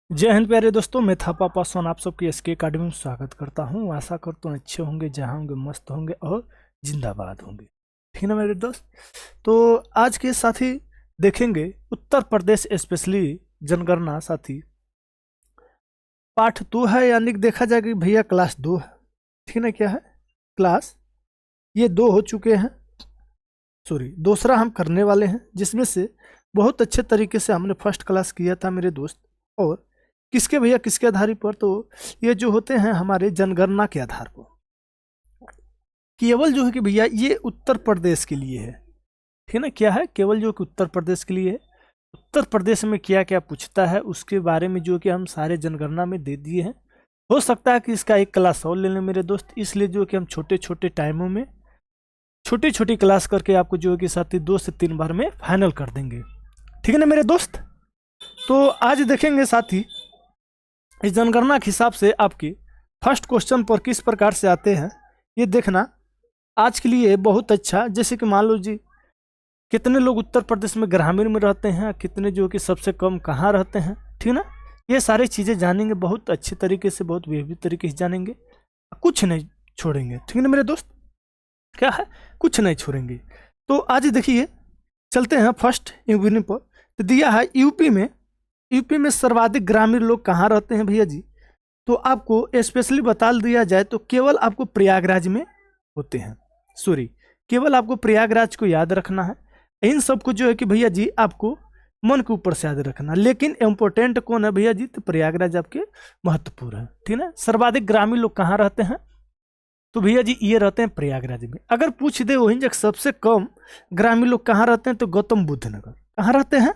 जय हिंद प्यारे दोस्तों, मैं थापा पासवान आप सबकी एसके अकेडमी में स्वागत करता हूं। आशा करता हूं अच्छे होंगे, जहां होंगे मस्त होंगे और जिंदाबाद होंगे। ठीक है ना मेरे दोस्त। तो आज के साथी देखेंगे उत्तर प्रदेश स्पेशली जनगणना साथी पाठ 2 है, यानी कि देखा जाएगा कि भैया क्लास 2 है। ठीक है ना, क्या है क्लास, ये 2 हो चुके हैं, सॉरी दूसरा हम करने वाले हैं, जिसमें से बहुत अच्छे तरीके से हमने फर्स्ट क्लास किया था मेरे दोस्त। और किसके भैया किसके आधार पर, तो ये जो होते हैं हमारे जनगणना के आधार पर। केवल जो है कि भैया ये उत्तर प्रदेश के लिए है। ठीक है ना, क्या है केवल जो कि उत्तर प्रदेश के लिए है। उत्तर प्रदेश में क्या क्या पूछता है उसके बारे में जो कि हम सारे जनगणना में दे दिए हैं। हो सकता है कि इसका एक क्लास और ले लें मेरे दोस्त, इसलिए जो कि हम छोटे छोटे टाइमों में छोटी छोटी क्लास करके आपको जो है कि साथी 2 से 3 बार में फाइनल कर देंगे। ठीक है ना मेरे दोस्त। तो आज देखेंगे साथी इस जनगणना के हिसाब से आपके फर्स्ट क्वेश्चन पर किस प्रकार से आते हैं, ये देखना आज के लिए बहुत अच्छा। जैसे कि मान लो जी, कितने लोग उत्तर प्रदेश में ग्रामीण में रहते हैं, कितने जो कि सबसे कम कहाँ रहते हैं। ठीक है ना, ये सारी चीज़ें जानेंगे बहुत अच्छे तरीके से, बहुत विविध तरीके से जानेंगे, कुछ नहीं छोड़ेंगे। ठीक है ना मेरे दोस्त, क्या है कुछ नहीं छोड़ेंगे। तो आज देखिए चलते हैं फर्स्ट यूपी पर। तो दिया है यूपी में सर्वाधिक ग्रामीण लोग कहाँ रहते हैं भैया जी। तो आपको स्पेशली बता दिया जाए तो केवल आपको प्रयागराज में होते हैं, सॉरी केवल आपको प्रयागराज को याद रखना है। इन सबको जो है कि भैया जी आपको मन के ऊपर से याद रखना, लेकिन इम्पोर्टेंट कौन है भैया जी, तो प्रयागराज आपके महत्वपूर्ण है। ठीक है ना, सर्वाधिक ग्रामीण लोग कहाँ रहते हैं, तो भैया जी ये रहते हैं प्रयागराज में। अगर पूछ दे वहीं जगह सबसे कम ग्रामीण लोग कहाँ रहते हैं, तो गौतम बुद्ध नगर कहाँ रहते हैं,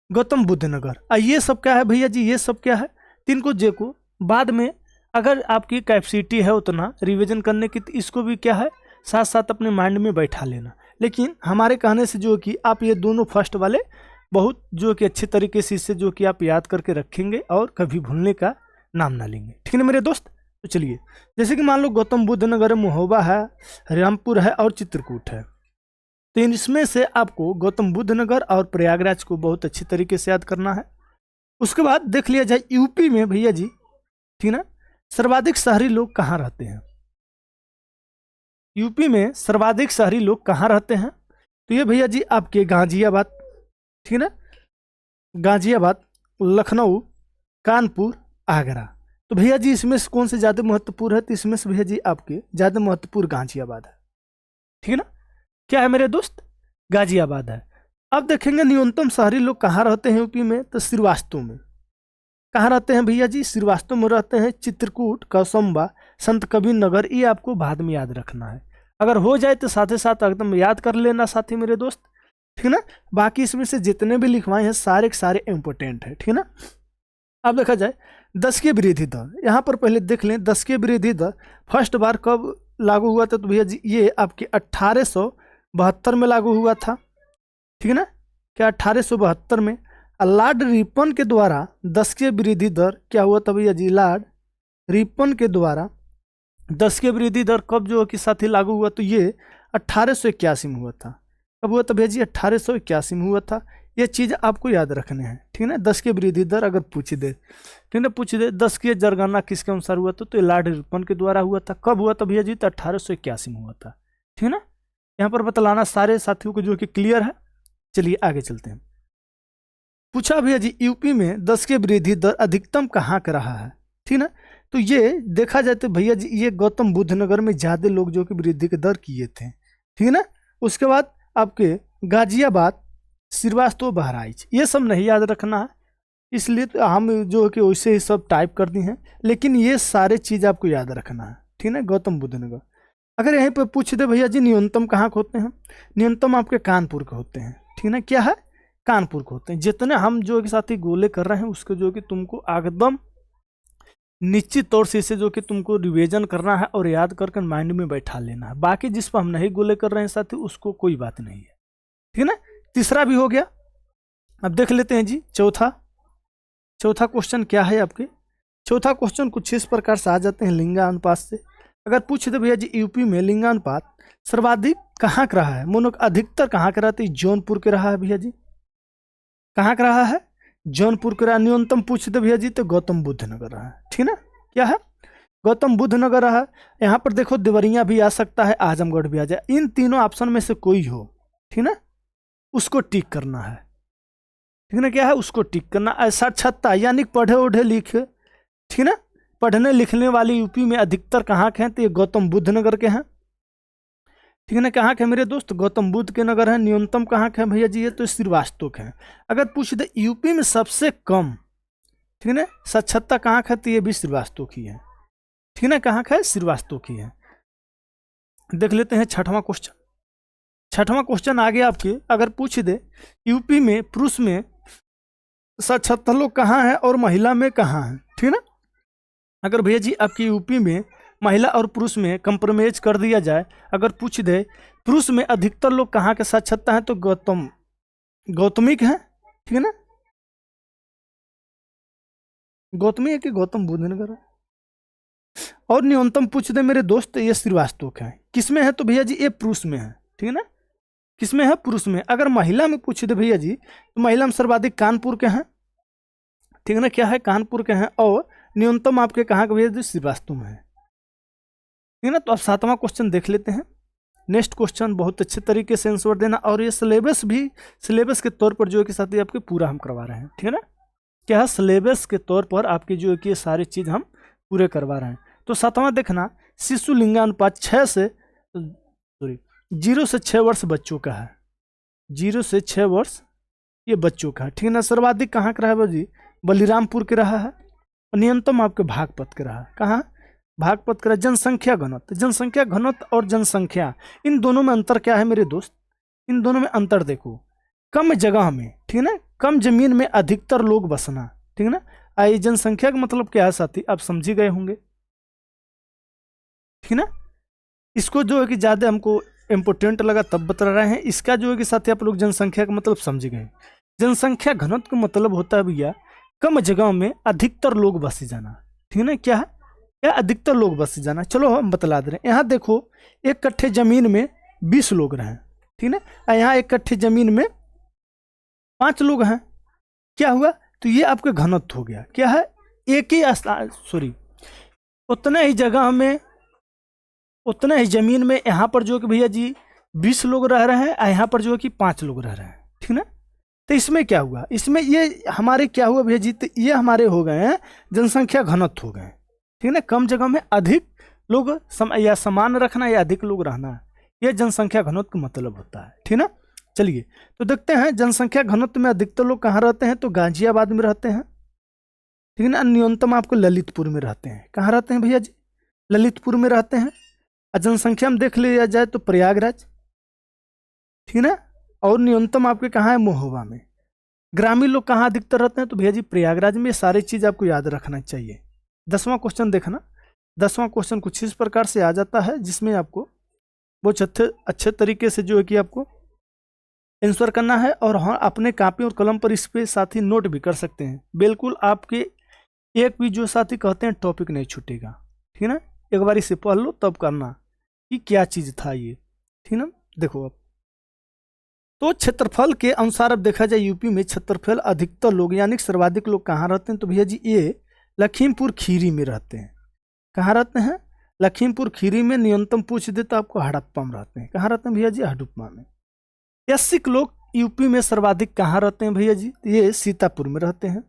गौतम बुद्ध नगर। ये सब क्या है भैया जी, ये सब क्या है, तीन को जे को बाद में अगर आपकी कैपेसिटी है उतना रिवीजन करने की, तो इसको भी क्या है साथ साथ अपने माइंड में बैठा लेना। लेकिन हमारे कहने से जो कि आप ये दोनों फर्स्ट वाले बहुत जो कि अच्छे तरीके से इससे जो कि आप याद करके रखेंगे और कभी भूलने का नाम ना लेंगे। ठीक है ना मेरे दोस्त। तो चलिए, जैसे कि मान लो गौतम बुद्ध नगर, महोबा है, रामपुर है और चित्रकूट है। तो इसमें से आपको गौतम बुद्ध नगर और प्रयागराज को बहुत अच्छी तरीके से याद करना है। उसके बाद देख लिया जाए यूपी में भैया जी, ठीक ना, सर्वाधिक शहरी लोग कहाँ रहते हैं। यूपी में सर्वाधिक शहरी लोग कहाँ रहते हैं, तो ये भैया जी आपके गाजियाबाद, ठीक है ना, गाजियाबाद, लखनऊ, कानपुर, आगरा। तो भैया जी इसमें से कौन से ज़्यादा महत्वपूर्ण है, तो इसमें से भैया जी आपके ज़्यादा महत्वपूर्ण गाजियाबाद है। ठीक है ना, क्या है मेरे दोस्त, गाजियाबाद है। अब देखेंगे न्यूनतम शहरी लोग कहाँ रहते हैं यूपी में, तो श्रीवास्तव में। कहाँ रहते हैं भैया जी, श्रीवास्तव में रहते हैं। चित्रकूट, कौसंबा, संत कबीर नगर, ये आपको बाद में याद रखना है। अगर हो जाए तो साथ ही साथ एकदम याद कर लेना साथी मेरे दोस्त। ठीक है ना, बाकी इसमें से जितने भी लिखवाए हैं सारे के सारे इंपॉर्टेंट है। ठीक है ना। अब देखा जाए 10 के वृद्धि दर, यहाँ पर पहले देख लें 10 के वृद्धि दर फर्स्ट बार कब लागू हुआ था, तो भैया जी ये आपके 1872 में लागू हुआ था। ठीक है ना, क्या 1872 में लॉर्ड रिपन के द्वारा 10 के वृद्धि दर क्या हुआ था भैया जी, लॉर्ड रिपन के द्वारा 10 के वृद्धि दर कब जो कि साथी लागू हुआ, तो ये 1881 में हुआ था। कब हुआ था भैया जी, 1881 में हुआ था। ये चीज़ आपको याद रखने हैं। ठीक है ना, 10 के वृद्धि दर अगर पूछ दे, ठीक है ना, पूछ दे 10 की जनगणना किसके अनुसार हुआ था, तो लॉर्ड रिपन के द्वारा हुआ था। कब हुआ था भैया जी, तो 1881 में हुआ था। ठीक है ना, यहाँ पर बतलाना सारे साथियों को जो कि क्लियर है। चलिए आगे चलते हैं। पूछा भैया जी यूपी में 10 के वृद्धि दर अधिकतम कहाँ का रहा है। ठीक ना, तो ये देखा जाए तो भैया जी ये गौतम बुद्ध नगर में ज़्यादा लोग जो कि वृद्धि के दर किए थे। ठीक है ना, उसके बाद आपके गाजियाबाद, श्रीवास्तव, बहराइच, ये सब नहीं याद रखना है, इसलिए तो हम जो कि वैसे ही सब टाइप कर दी हैं, लेकिन ये सारे चीज़ आपको याद रखना है। ठीक है, गौतम बुद्ध नगर। अगर यहीं पर पूछ दे भैया जी न्यूनतम कहाँ के होते हैं, न्यूनतम आपके कानपुर के होते हैं। ठीक ना, क्या है, कानपुर के होते हैं। जितने हम जो कि साथी गोले कर रहे हैं उसको जो कि तुमको एकदम निश्चित तौर से इसे जो कि तुमको रिवीजन करना है और याद करके माइंड में बैठा लेना है। बाकी जिस पर हम नहीं गोले कर रहे हैं साथी उसको कोई बात नहीं है। ठीक है ना, तीसरा भी हो गया। अब देख लेते हैं जी चौथा क्वेश्चन क्या है आपके। चौथा क्वेश्चन कुछ इस प्रकार से आ जाते हैं लिंगानुपात से। अगर पूछ दे भैया जी यूपी में लिंगानुपात सर्वाधिक कहाँ का रहा है, मोनो अधिकतर कहाँ का रहता है, जौनपुर के रहा है भैया जी। कहाँ का रहा है, जौनपुर के रहा। न्यूनतम पूछ दे भैया जी तो गौतम बुद्ध नगर रहा है, ठीक ना। क्या है, गौतम बुद्ध नगर रहा। यहाँ पर देखो देवरिया भी आ सकता है, आजमगढ़ भी आ जाए, इन तीनों ऑप्शन में से कोई हो, ठीक ना, उसको टिक करना है, ठीक ना। क्या है, उसको टिक करना। साक्षरता यानी पढ़े ओढ़े लिखे, ठीक ना, पढ़ने लिखने वाले यूपी में अधिकतर कहाँ के हैं, तो ये गौतम बुद्ध नगर के हैं, ठीक है ना। कहाँ के मेरे दोस्त, गौतम बुद्ध के नगर है। न्यूनतम कहाँ के हैं भैया जी, ये तो श्रीवास्तव के हैं। अगर पूछ दे यूपी में सबसे कम, ठीक है ना, साक्षरता कहाँ का है, तो ये भी श्रीवास्तव की है, ठीक है ना। कहाँ का है, श्रीवास्तव की है। देख लेते हैं छठवां क्वेश्चन। छठवां क्वेश्चन आ गया आपके, अगर पूछ दे यूपी में पुरुष में साक्षरता लोग कहाँ हैं और महिला में कहाँ हैं, ठीक ना। अगर भैया जी आपकी यूपी में महिला और पुरुष में कंप्रोमाइज कर दिया जाए, अगर पूछ दे पुरुष में अधिकतर लोग कहाँ के साक्षरता हैं, तो गौतमिक हैं, ठीक है ना। गौतमी है कि गौतम बुद्ध नगर है। और न्यूनतम पूछ दे मेरे दोस्त, ये श्रीवास्तव का है। किसमें है, तो भैया जी ये पुरुष में है, ठीक है ना। किसमें है, पुरुष में। अगर महिला में पूछ दे भैया जी, तो महिला में सर्वाधिक कानपुर के हैं, ठीक है ना। क्या है, कानपुर के हैं। और न्यूनतम आपके कहाँ के भैया जी, श्रीवास्तव में है, ठीक है ना। तो अब सातवां क्वेश्चन देख लेते हैं। नेक्स्ट क्वेश्चन बहुत अच्छे तरीके से आंसर देना, और ये सिलेबस भी सिलेबस के तौर पर जो है कि साथ ही आपके पूरा हम करवा रहे हैं, ठीक है ना। क्या है, सिलेबस के तौर पर आपकी जो है कि ये सारी चीज़ हम पूरे करवा रहे हैं। तो सातवां देखना, शिशु लिंगानुपात 0 से 6 वर्ष बच्चों का है, 0 से 6 वर्ष ये बच्चों का है, ठीक है ना। सर्वाधिक कहाँ का रहा है जी, बलिरामपुर के रहा है। न्यूनतम आपके भागपत के रहा है, कहाँ, भागपत का। जनसंख्या घनत्व, जनसंख्या घनत्व और जनसंख्या, इन दोनों में अंतर क्या है मेरे दोस्त, इन दोनों में अंतर देखो। कम जगह में, ठीक है ना, कम जमीन में अधिकतर लोग बसना, ठीक है ना। आई जनसंख्या का मतलब क्या है साथी, आप समझी गए होंगे, ठीक है ना। इसको जो है कि ज़्यादा हमको इम्पोर्टेंट लगा तब बता रहे हैं। इसका जो है कि साथी आप लोग जनसंख्या का मतलब समझ गए। जनसंख्या घनत्व का मतलब होता है भैया कम जगह में अधिकतर लोग बसे जाना, ठीक है ना। क्या है, या अधिकतर लोग बस जाना। चलो हम बतला दे रहे हैं। यहाँ देखो 1 कट्ठे जमीन में 20 लोग रहे, ठीक है ना। यहाँ 1 कट्ठे जमीन में 5 लोग हैं। क्या हुआ, तो ये आपका घनत्व हो गया। क्या है, एक ही उतने ही जगह में, उतने ही जमीन में यहाँ पर जो कि भैया जी 20 लोग रह रहे हैं, यहाँ पर जो है कि 5 लोग रह रहे हैं, ठीक है ना। तो इसमें क्या हुआ, इसमें ये हमारे क्या हुआ भैया जी, तो ये हमारे हो गए हैं जनसंख्या घनत्व हो गए, ठीक है ना। कम जगह में अधिक लोग या समान रखना या अधिक लोग रहना, यह जनसंख्या घनत्व का मतलब होता है, ठीक है ना। चलिए तो देखते हैं जनसंख्या घनत्व में अधिकतर लोग कहाँ रहते हैं, तो गाजियाबाद में रहते हैं, ठीक है ना। न्यूनतम आपको ललितपुर में रहते हैं। कहाँ रहते हैं भैया जी, ललितपुर में रहते हैं। और जनसंख्या में देख लिया जाए तो प्रयागराज, ठीक है ना। और न्यूनतम आपके कहाँ है, महोबा में। ग्रामीण लोग कहाँ अधिकतर रहते हैं, तो भैया जी प्रयागराज में। सारी चीज़ आपको याद रखना चाहिए। 10वां क्वेश्चन देखना। 10वां क्वेश्चन कुछ इस प्रकार से आ जाता है, जिसमें आपको बहुत अच्छे तरीके से जो है कि आपको आंसर करना है। और हाँ, अपने कॉपी और कलम पर इस पे साथी नोट भी कर सकते हैं। बिल्कुल आपके एक भी जो साथी कहते हैं टॉपिक नहीं छूटेगा, ठीक है ना। एक बार इसे पढ़ लो तब करना कि क्या चीज़ था ये, ठीक है ना। देखो अब तो क्षेत्रफल के अनुसार अब देखा जाए यूपी में क्षेत्रफल अधिकतर लोग यानी सर्वाधिक लोग कहाँ रहते हैं, तो भैया जी ये लखीमपुर खीरी में रहते हैं। कहाँ रहते हैं, लखीमपुर खीरी में। न्यूनतम पूछ दे तो आपको हड़प्पा में रहते हैं। कहाँ रहते हैं भैया जी, हड़प्पा में। 80 लोग यूपी में सर्वाधिक कहाँ रहते हैं भैया जी, ये सीतापुर में रहते हैं।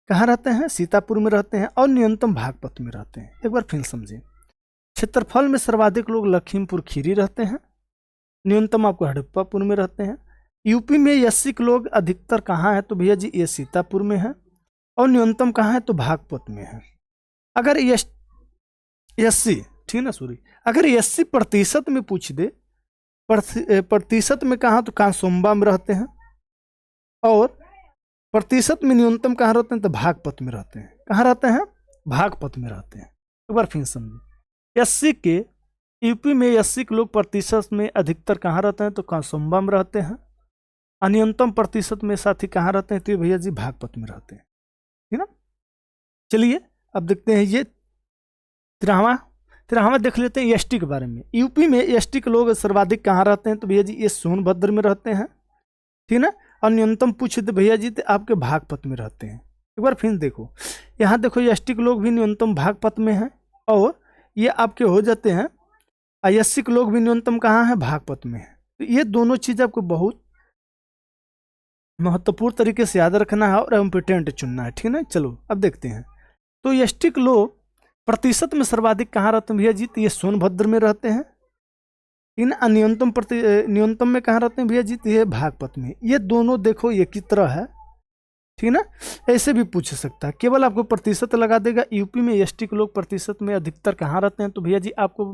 कहाँ रहते हैं, सीतापुर में रहते हैं। और न्यूनतम भागपत में रहते हैं। एक बार फिर समझें, क्षेत्रफल में सर्वाधिक लोग लखीमपुर खीरी रहते हैं। न्यूनतम आपको हड़प्पापुर में रहते हैं। यूपी में 80 लोग अधिकतर कहाँ है, तो भैया जी ये सीतापुर में है। और न्यूनतम कहाँ है, तो भागपत में है। अगर 80, ठीक ना, सॉरी, अगर 80% में पूछ दे, प्रतिशत में कहाँ, तो कांसोम्बा में रहते हैं। और प्रतिशत में न्यूनतम कहाँ रहते हैं, तो भागपत में रहते हैं। कहाँ रहते हैं, भागपत में रहते हैं। एक बार फिर समझिए, 80 के यूपी में 80 लोग प्रतिशत में अधिकतर कहाँ रहते हैं, तो कांसोम्बा में रहते हैं। न्यूनतम प्रतिशत में साथी कहाँ रहते हैं, तो भैया जी भागपत में रहते हैं, ठीक ना। चलिए अब देखते हैं ये 13वां देख लेते हैं एसटी के बारे में। यूपी में एसटी के लोग सर्वाधिक कहाँ रहते हैं, तो भैया जी ये सोनभद्र में रहते हैं, ठीक ना। और न्यूनतम पूछे तो भैया जी तो आपके भागपत में रहते हैं। एक बार फिर देखो, यहाँ देखो एसटी के लोग भी न्यूनतम भागपत में हैं, और ये आपके हो जाते हैं आईएससी के लोग भी न्यूनतम कहाँ है, भागपत में है। तो ये दोनों चीज आपको बहुत महत्वपूर्ण तरीके से याद रखना है और इम्पोर्टेंट चुनना है, ठीक है। चलो अब देखते हैं। तो एसटी के लोग प्रतिशत में सर्वाधिक कहाँ रहते हैं भैया जी, तो ये सोनभद्र में रहते हैं। इन न्यूनतम में कहाँ रहते हैं भैया जी, तो ये भागपत में। ये दोनों देखो एक ही तरह है, ठीक ना। ऐसे भी पूछ सकता है, केवल आपको प्रतिशत लगा देगा। यूपी में एसटी के लोग प्रतिशत में अधिकतर कहाँ रहते हैं, तो भैया जी आपको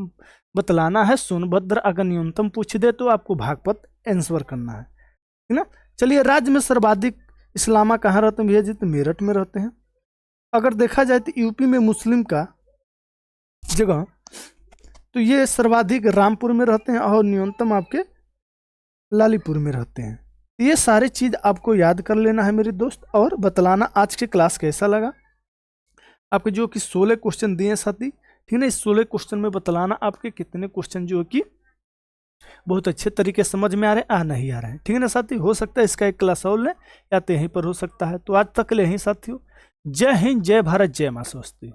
बतलाना है सोनभद्र। अगर न्यूनतम पूछ दे तो आपको भागपत आंसर करना है, ठीक ना। चलिए, राज्य में सर्वाधिक इस्लामा कहाँ रहते हैं भैया जी, तो मेरठ में रहते हैं। अगर देखा जाए तो यूपी में मुस्लिम का जगह, तो ये सर्वाधिक रामपुर में रहते हैं और न्यूनतम आपके लालीपुर में रहते हैं। ये सारे चीज आपको याद कर लेना है मेरे दोस्त, और बतलाना आज के क्लास कैसा लगा। आपके जो कि 16 क्वेश्चन दिए साथी, ठीक है। इस 16 क्वेश्चन में बतलाना आपके कितने क्वेश्चन जो कि बहुत अच्छे तरीके समझ में आ रहे हैं, नहीं आ रहे हैं, ठीक है ना साथी। हो सकता है इसका एक क्लास और लें, या तो यहीं पर हो सकता है। तो आज तक ले यहीं साथियों, जय हिंद, जय भारत, जय मां सरस्वती।